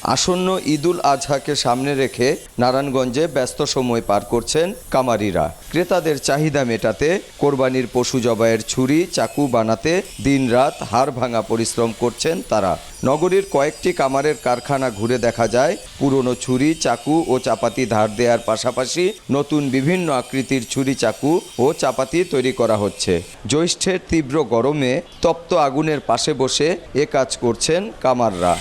আসন্ন ঈদুল আজহাকে সামনে রেখে নারায়ণগঞ্জে ব্যস্ত সময় পার করছেন কামারিরা। ক্রেতাদের চাহিদা মেটাতে কোরবানির পশু জবাইয়ের ছুরি চাকু বানাতে দিনরাত হাড় ভাঙা পরিশ্রম করছেন তারা। নগরীর কয়েকটি কামারের কারখানা ঘুরে দেখা যায় পুরনো ছুরি চাকু ও চাপাতি ধার দেওয়ার পাশাপাশি নতুন বিভিন্ন আকৃতির ছুরি চাকু ও চাপাতি তৈরি করা হচ্ছে। জ্যৈষ্ঠের তীব্র গরমে তপ্ত আগুনের পাশে বসে এ কাজ করছেন কামাররা।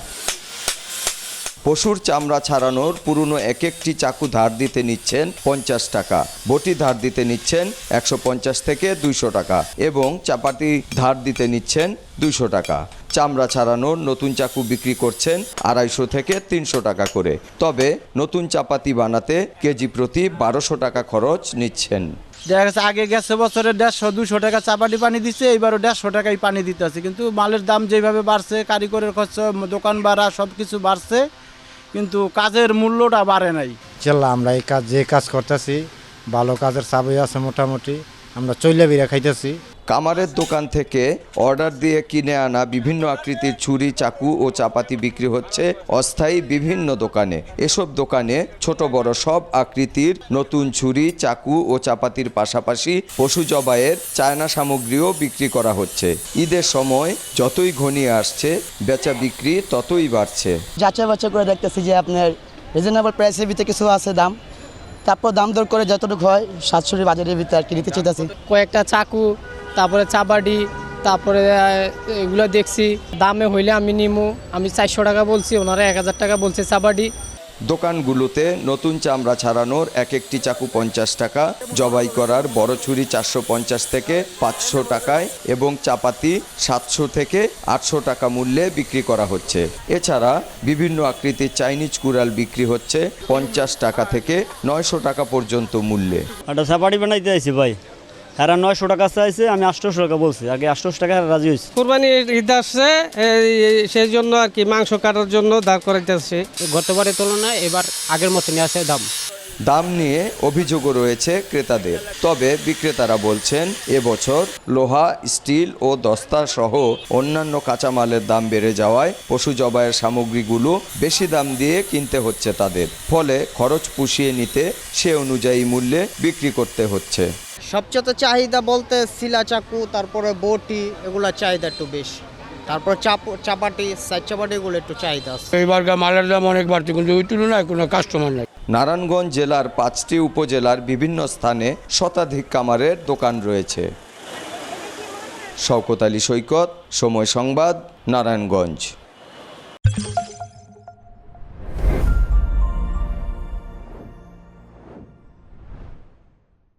পশুর চামড়া ছাড়ানোর পুরনো এক একটি চাকু ধার দিতে নিচ্ছেন 50 টাকা, বটি ধার দিতে নিচ্ছেন 150 থেকে 200 টাকা এবং চাপাতি ধার দিতে নিচ্ছেন 200 টাকা। চামড়া ছাড়ানোর নতুন চাকু বিক্রি করছেন 250 থেকে 300 টাকা করে। তবে নতুন চাপাতি বানাতে কেজি প্রতি 1200 টাকা খরচ নিচ্ছেন। দেখা গেছে আগে গেছে বছরে 150-200 টাকা চাপাটি পানি দিচ্ছে, এইবারও 150 টাকাই পানি দিতে আছে। কিন্তু মালের দাম যেভাবে বাড়ছে, কারিগরের খরচ, দোকান ভাড়া সব কিছু বাড়ছে, কিন্তু কাজের মূল্যটা বাড়ে নাই। ইনশাল্লাহ আমরা এই কাজ যে কাজ করতেছি ভালো কাজের চাবই আছে, মোটামুটি আমরা চইলা বিরা খাইতেছি। কামারের দোকান থেকে অর্ডার দিয়ে কিনে আনা বিভিন্ন আকৃতির ছুরি চাকু ও চাপাতি বিক্রি হচ্ছে অস্থায়ী বিভিন্ন দোকানে। এসব দোকানে ছোট বড় সব আকৃতির নতুন ছুরি চাকু ও চাপাতির পাশাপাশি পশু জবাইয়ের চায়না সামগ্রীও বিক্রি করা হচ্ছে। ঈদের সময় যতই ঘনিয়ে আসছে বেচা বিক্রি ততই বাড়ছে। যাচাই বাছাই করে দেখতেছি যে আপনার রিজনেবল প্রাইসের ভিতরে কিছু আছে দাম, তারপর দাম দর করে যতটুকু হয় 700 বাজারের ভিতরে আর কি নিতে চাইতেছি। কয়েকটা চাকু, তারপরে চাবাডি, তারপরে এগুলো দেখছি দামে হইলে আমি নিমু। আমি 400 টাকা বলছি, ওনারা 1000 টাকা বলছে চাবাডি। দোকানগুলোতে নতুন চামড়া ছাড়ানোর এক একটি চাকু 50 টাকা, জবাই করার বড় ছুরি 450 থেকে 500 টাকায় এবং চাপাতি 700 থেকে 800 টাকা মূল্যে বিক্রি করা হচ্ছে। এছাড়া বিভিন্ন আকৃতির চাইনিজ কুড়াল বিক্রি হচ্ছে 50 টাকা থেকে 900 টাকা পর্যন্ত মূল্যে। একটা চাপাটি বানাইতে আইছি ভাই, এরা 900 টাকা চাইছে, আমি 800 টাকা বলছি। আগে 800 টাকা রাজি হয়েছি। কোরবানির ঈদ আসছে, সেই জন্য আর কি মাংস কাটার জন্য দাঁড় করাইতেছে। গতবারের তুলনায় এবার আগের মতনই আছে দাম নিয়ে অভিযোগও রয়েছে ক্রেতাদের। তবে বিক্রেতারা বলছেন এবছর লোহা, স্টিল ও দস্তা সহ অন্যান্য কাঁচামালের দাম বেড়ে যাওয়ায় পশু জবাইয়ের সামগ্রীগুলো বেশি দাম দিয়ে কিনতে হচ্ছে তাদের। ফলে খরচ পুষিয়ে নিতে সে অনুযায়ী মূল্যে বিক্রি করতে হচ্ছে। সবচেয়ে চাহিদা বলতে শিলা চাকু, তারপরে বটি, এগুলো চাহিদা একটু বেশি। তারপর চাপাটি, সাইড চাপাটি এগুলো একটু চাহিদা আছে। এইবার মালের দাম অনেক বাড়ছে, কিন্তু ওই তুলনায় কোনো কাস্টমার নাই। নারায়ণগঞ্জ জেলার 5টি উপজেলার বিভিন্ন স্থানে শতাধিক কামারের দোকান রয়েছে। শওকত আলী সৈকত, সময় সংবাদ, নারায়ণগঞ্জ।